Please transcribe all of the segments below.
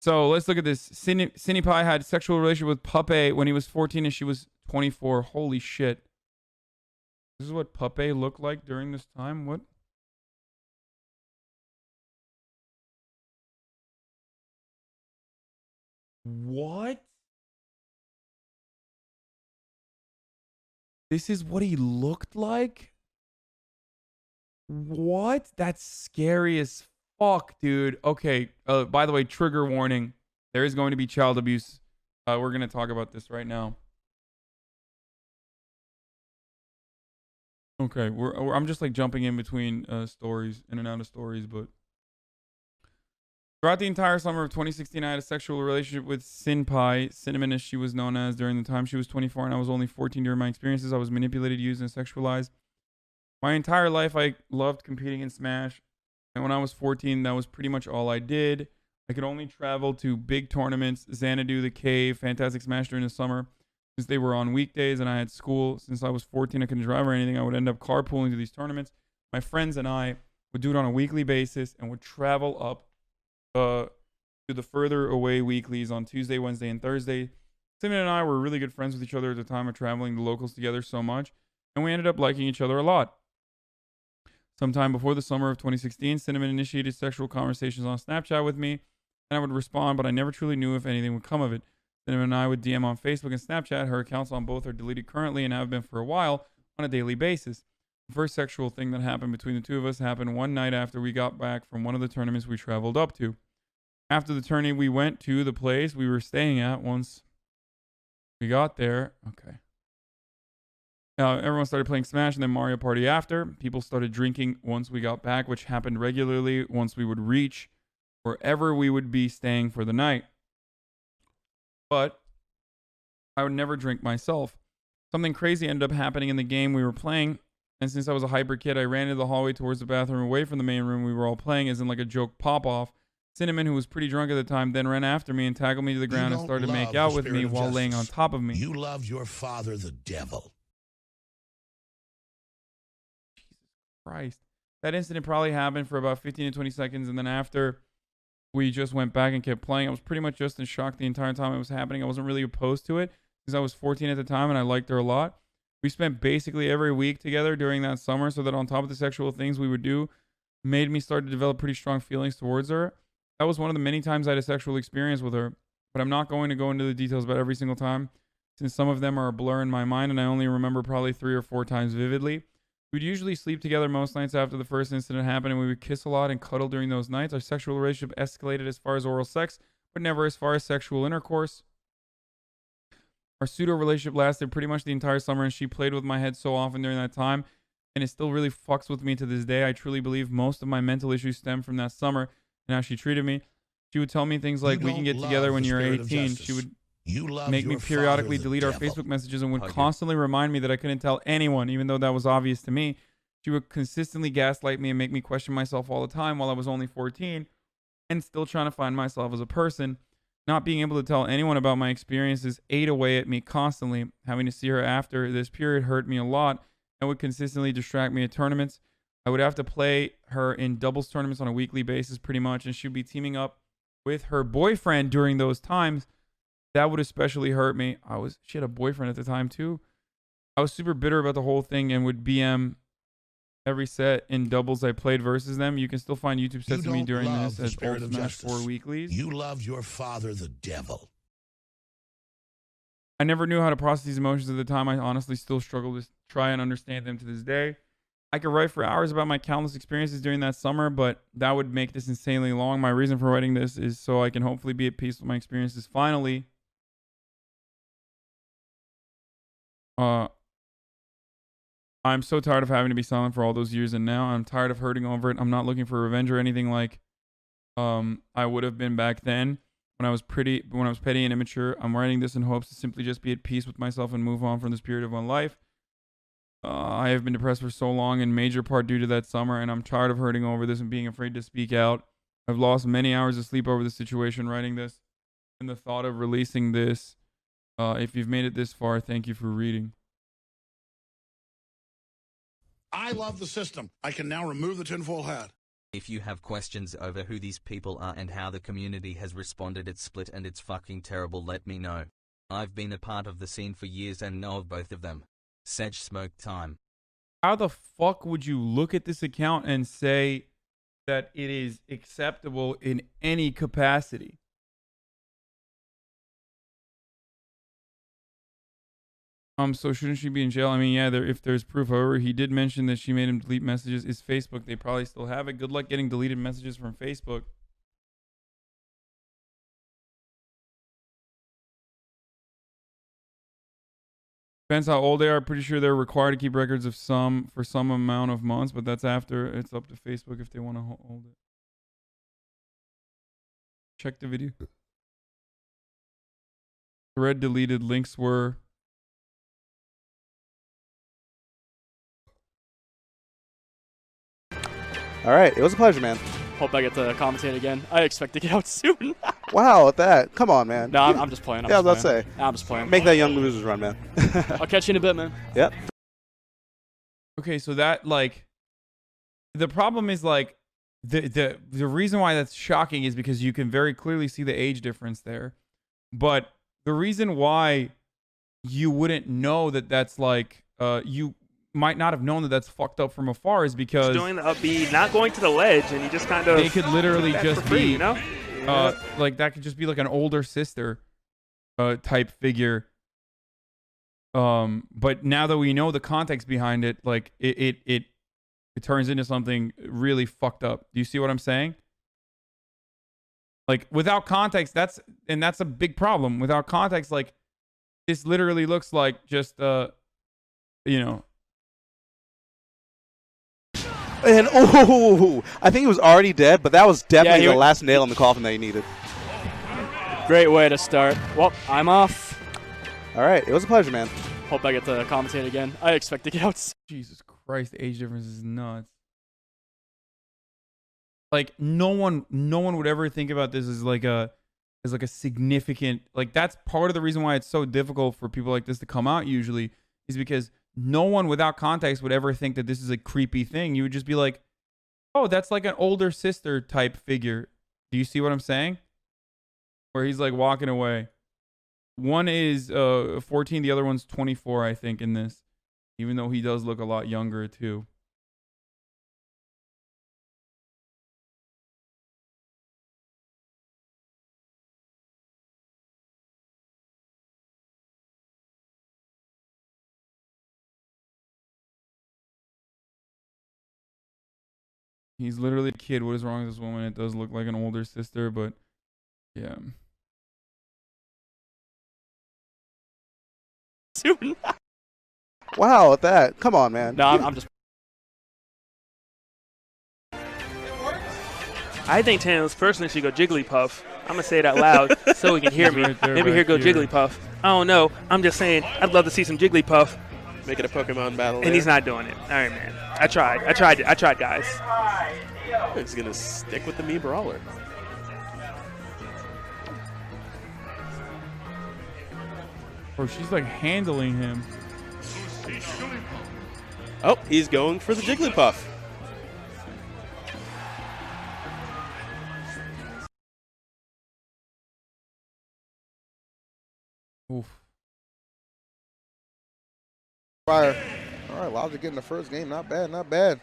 So let's look at this. Cinnipie had sexual relationship with Puppeh when he was 14 and she was 24. Holy shit. This is what Puppeh looked like during this time? What? What? This is what he looked like? What? That's scary as fuck, dude. Okay. By the way, trigger warning. There is going to be child abuse. We're going to talk about this right now. Okay. I'm just like jumping in between stories, in and out of stories, but throughout the entire summer of 2016, I had a sexual relationship with Cinnipie, Cinnamon as she was known as, during the time she was 24 and I was only 14. During my experiences, I was manipulated, used, and sexualized. My entire life, I loved competing in Smash. And when I was 14, that was pretty much all I did. I could only travel to big tournaments, Xanadu, The Cave, Fantastic Smash during the summer, since they were on weekdays and I had school. Since I was 14, I couldn't drive or anything. I would end up carpooling to these tournaments. My friends and I would do it on a weekly basis and would travel up to the further away weeklies on Tuesday, Wednesday, and Thursday. Simon and I were really good friends with each other at the time of traveling the locals together so much, and we ended up liking each other a lot. Sometime before the summer of 2016, Cinnamon initiated sexual conversations on Snapchat with me, and I would respond, but I never truly knew if anything would come of it. Cinnamon and I would DM on Facebook and Snapchat. Her accounts on both are deleted currently and have been for a while on a daily basis. The first sexual thing that happened between the two of us happened one night after we got back from one of the tournaments we traveled up to. After the tourney, we went to the place we were staying at once we got there. Okay. Everyone started playing Smash and then Mario Party after. People started drinking once we got back, which happened regularly once we would reach wherever we would be staying for the night. But I would never drink myself. Something crazy ended up happening in the game we were playing, and since I was a hyper kid, I ran into the hallway towards the bathroom away from the main room we were all playing, as in like a joke pop-off. Cinnamon, who was pretty drunk at the time, then ran after me and tackled me to the ground and started to make out with me while laying on top of me. You love your father, the devil. Christ. That incident probably happened for about 15 to 20 seconds, and then after we just went back and kept playing, I was pretty much just in shock the entire time it was happening. I wasn't really opposed to it because I was 14 at the time and I liked her a lot. We spent basically every week together during that summer, so that on top of the sexual things we would do made me start to develop pretty strong feelings towards her. That was one of the many times I had a sexual experience with her, but I'm not going to go into the details about every single time, since some of them are a blur in my mind and I only remember probably 3 or 4 times vividly. We'd usually sleep together most nights after the first incident happened, and we would kiss a lot and cuddle during those nights. Our sexual relationship escalated as far as oral sex, but never as far as sexual intercourse. Our pseudo relationship lasted pretty much the entire summer, and she played with my head so often during that time, and it still really fucks with me to this day. I truly believe most of my mental issues stem from that summer and how she treated me. She would tell me things like, we can get together when you're 18. She would make me periodically delete our Facebook messages and would constantly remind me that I couldn't tell anyone, even though that was obvious to me. She would consistently gaslight me and make me question myself all the time while I was only 14 and still trying to find myself as a person. Not being able to tell anyone about my experiences ate away at me constantly. Having to see her after this period hurt me a lot and would consistently distract me at tournaments. I would have to play her in doubles tournaments on a weekly basis pretty much, and she'd be teaming up with her boyfriend during those times. That would especially hurt me. She had a boyfriend at the time too. I was super bitter about the whole thing and would BM every set in doubles I played versus them. You can still find YouTube sets of me during this as Old Smash 4 weeklies. You love your father, the devil. I never knew how to process these emotions at the time. I honestly still struggle to try and understand them to this day. I could write for hours about my countless experiences during that summer, but that would make this insanely long. My reason for writing this is so I can hopefully be at peace with my experiences finally. I'm so tired of having to be silent for all those years, and now I'm tired of hurting over it. I'm not looking for revenge or anything like I would have been back then when I was petty and immature. I'm writing this in hopes to simply just be at peace with myself and move on from this period of my life. I have been depressed for so long, in major part due to that summer, and I'm tired of hurting over this and being afraid to speak out. I've lost many hours of sleep over the situation writing this and the thought of releasing this. If you've made it this far, thank you for reading. I love the system. I can now remove the tinfoil hat. If you have questions over who these people are and how the community has responded, it's split and it's fucking terrible, let me know. I've been a part of the scene for years and know of both of them. Sedge smoke time. How the fuck would you look at this account and say that it is acceptable in any capacity? So shouldn't she be in jail? I mean, yeah, if there's proof. However, he did mention that she made him delete messages. Is Facebook? They probably still have it. Good luck getting deleted messages from Facebook. Depends how old they are. Pretty sure they're required to keep records of for some amount of months, but that's after. It's up to Facebook if they want to hold it. Check the video. Thread deleted. Links were. All right, it was a pleasure, man. Hope I get to commentate again. I expect to get out soon. Wow, at that. Come on, man. No, I'm just playing. Yeah, let's say. I'm just playing. Make that Young Losers run, man. I'll catch you in a bit, man. Yep. Okay, so that, like, the problem is, like, the reason why that's shocking is because you can very clearly see the age difference there. But the reason why you wouldn't know that that's, like, you might not have known that that's fucked up from afar is because he's doing the up B, not going to the ledge, and he just kind of they could literally just free, be, you know? like that could just be like an older sister, type figure. But now that we know the context behind it, like it turns into something really fucked up. Do you see what I'm saying? Like without context, that's a big problem. Without context, like this literally looks like just you know. And oh, I think he was already dead, but that was definitely the last nail in the coffin that he needed. Great way to start. Well, I'm off. All right, it was a pleasure, man. Hope I get to commentate again. I expect to get out soon. Jesus Christ, the age difference is nuts. Like no one would ever think about this as like a significant, like that's part of the reason why it's so difficult for people like this to come out usually is because no one without context would ever think that this is a creepy thing. You would just be like, oh, that's like an older sister type figure. Do you see what I'm saying? Where he's like walking away. One is 14, the other one's 24, I think, in this. Even though he does look a lot younger too. He's literally a kid. What is wrong with this woman? It does look like an older sister, but yeah. Soon. Wow, at that. Come on, man. No, I'm just. I think Thanos personally should go Jigglypuff. I'm going to say it out loud so he can hear me. Right there, Maybe right here go here. Jigglypuff. I don't know. I'm just saying I'd love to see some Jigglypuff. Make it a Pokemon battle. And he's not doing it. All right, man. I tried, guys. He's going to stick with the Mii Brawler. Bro, she's like handling him. Oh, he's going for the Jigglypuff. Oof. Fire. All right, Logic getting the first game. Not bad, not bad.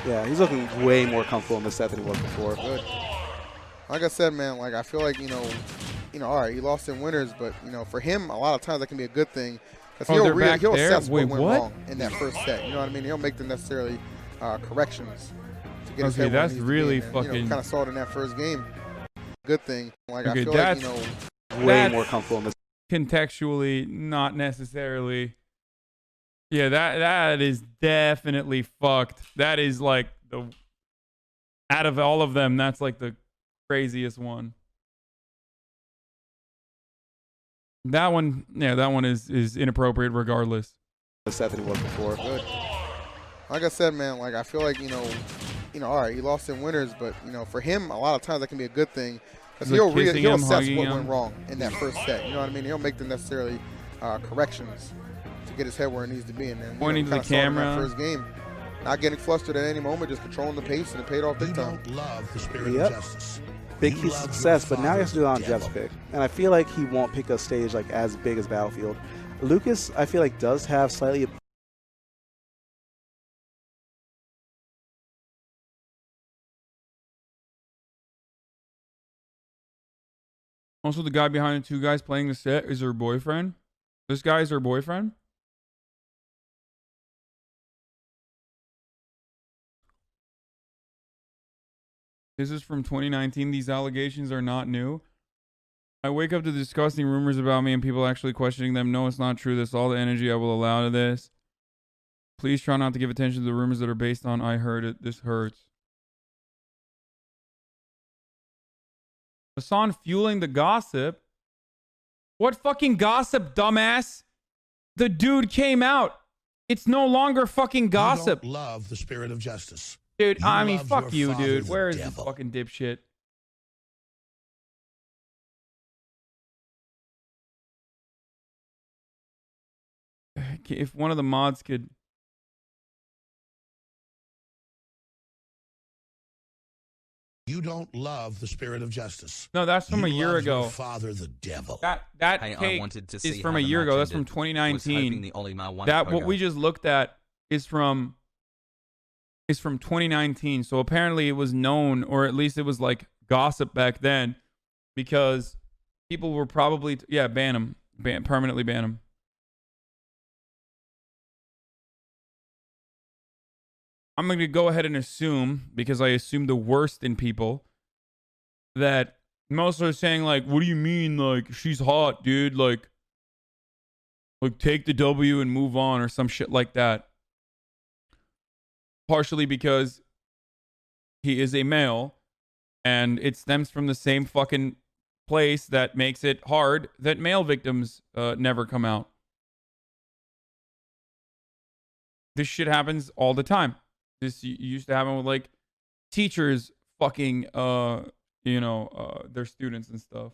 Yeah, he's looking way more comfortable in this set than he was before. Good. Like I said, man, like I feel like, you know, all right, he lost in winners, but, you know, for him, a lot of times that can be a good thing. Because he'll assess what went wrong in that first set. You know what I mean? He'll make the necessary corrections to get his head where that's he needs really to be. And, fucking... you know, kind of saw it in that first game. Good thing. Like, Okay, I feel that's... like, you know... Way more comfortable in this. Contextually, not necessarily... Yeah, that is definitely fucked. That is like the... Out of all of them, that's like the craziest one. That one, yeah, that one is inappropriate regardless. The set that he was before. Good. Like I said, man, like I feel like, you know, all right, he lost in winners, but, you know, for him, a lot of times that can be a good thing. Because he'll assess what went wrong in that first set. You know what I mean? He'll make the necessary corrections to get his head where it needs to be. And then, Pointing to the kind of saw it in camera. that first game. not getting flustered at any moment, just controlling the pace, and it paid off big time. Love the spirit of justice. Big key success, but now he has to do it on Jeff's pick. And I feel like he won't pick a stage like as big as Battlefield. Lucas, I feel like, does have slightly... Also, the guy behind the two guys playing the set is her boyfriend. This guy is her boyfriend. This is from 2019. These allegations are not new. I wake up to disgusting rumors about me and people actually questioning them. No, it's not true. This is all the energy I will allow to this. Please try not to give attention to the rumors that are based on I heard it. This hurts. Hasan fueling the gossip. What fucking gossip, dumbass? The dude came out. It's no longer fucking gossip. You don't love the spirit of justice. Dude, You I mean, love fuck your you, father, dude. the Where is this devil. fucking dipshit? If one of the mods could... You don't love the spirit of justice. No, that's from You a year love ago. Your father, the devil. That Hey, I take wanted to is see from how a the year ago. match That's from ended. Was hoping the 2019. Olimar won That what Pogo. we just looked at is from 2019. So apparently it was known, or at least it was like gossip back then, because people were probably ban him, permanently ban him. I'm going to go ahead and assume, because I assume the worst in people, that most are saying like, what do you mean, like, she's hot, dude, like take the W and move on, or some shit like that. Partially because he is a male, and it stems from the same fucking place that makes it hard that male victims never come out. This shit happens all the time. This used to happen with like teachers fucking their students and stuff.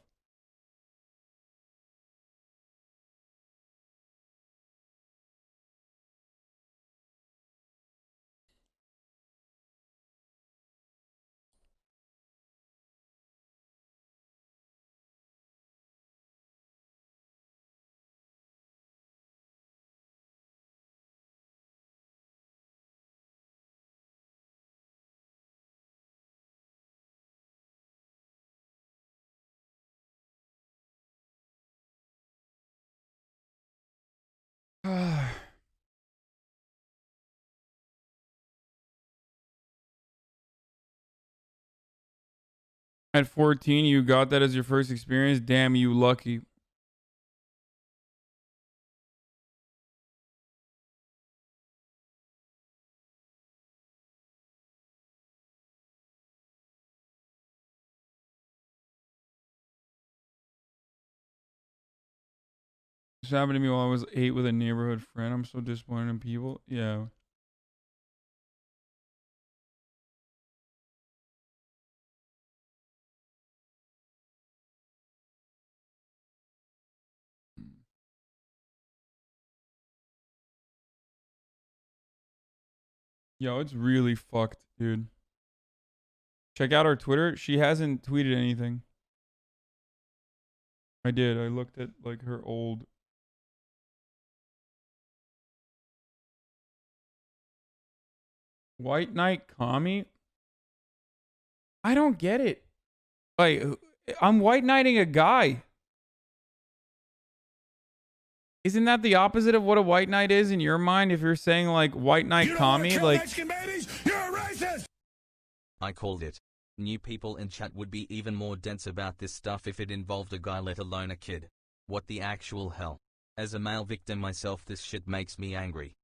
At 14, you got that as your first experience? Damn, you lucky. This happened to me while I was 8 with a neighborhood friend. I'm so disappointed in people. Yeah. Yo, it's really fucked, dude. Check out our Twitter. She hasn't tweeted anything. I did. I looked at like her old. White Knight Kami? I don't get it. Like, I'm white knighting a guy. Isn't that the opposite of what a white knight is in your mind? If you're saying like white knight Kami, like I called it. New people in chat would be even more dense about this stuff if it involved a guy, let alone a kid. What the actual hell? As a male victim myself, this shit makes me angry.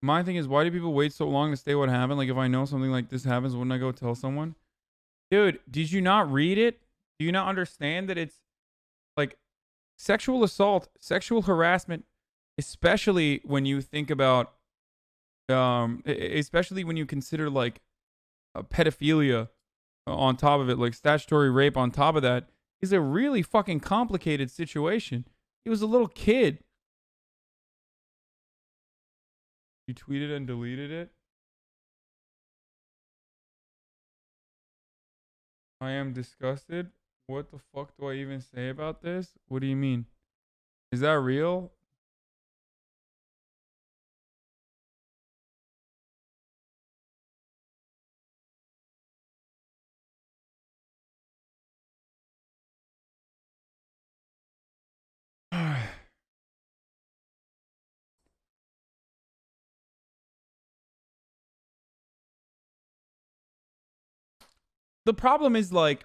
my thing is, why do people wait so long to say what happened? Like, if I know something like this happens, wouldn't I go tell someone? Dude, did you not read it? Do you not understand that it's like sexual assault, sexual harassment, especially when you think about, especially when you consider like pedophilia, on top of it, like statutory rape on top of that, is a really fucking complicated situation. He was a little kid. You tweeted and deleted it? I am disgusted. What the fuck do I even say about this? What do you mean? Is that real? The problem is, like,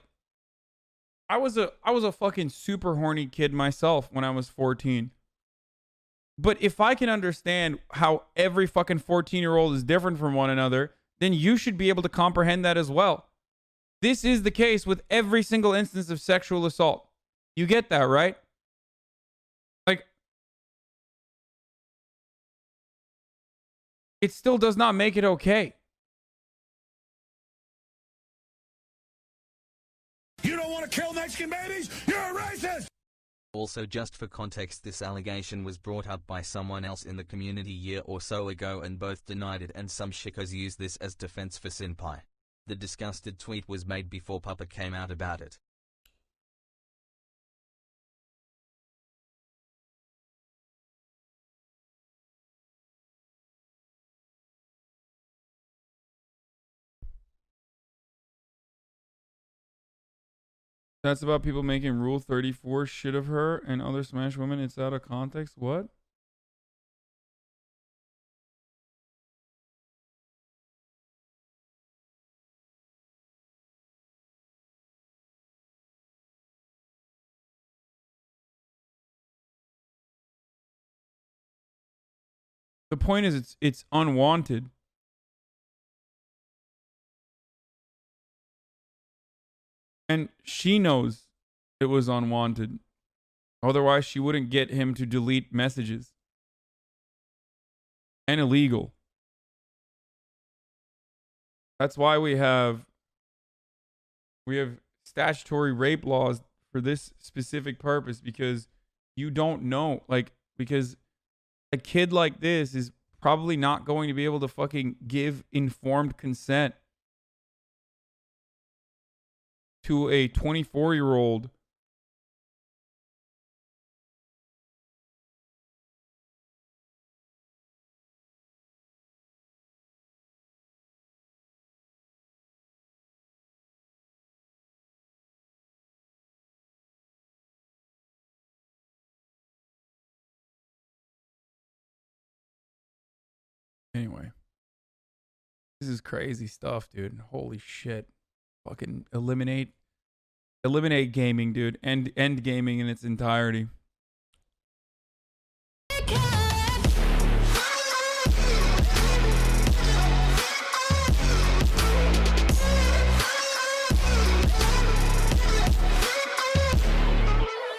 I was a fucking super horny kid myself when I was 14. But if I can understand how every fucking 14-year-old is different from one another, then you should be able to comprehend that as well. This is the case with every single instance of sexual assault. You get that, right? Like, it still does not make it okay. You don't want to kill Mexican babies? You're a racist! Also, just for context, this allegation was brought up by someone else in the community a year or so ago and both denied it, and some shickos use this as defense for Cinnipie. The disgusted tweet was made before Puppeh came out about it. That's about people making Rule 34 shit of her and other Smash women. It's out of context. What? The point is, it's unwanted. And she knows it was unwanted. Otherwise, she wouldn't get him to delete messages. And illegal. That's why we have statutory rape laws for this specific purpose, because you don't know, like, because a kid like this is probably not going to be able to fucking give informed consent to a 24-year-old anyway. This is crazy stuff, dude. Holy shit. Fucking eliminate gaming, dude. End gaming in its entirety.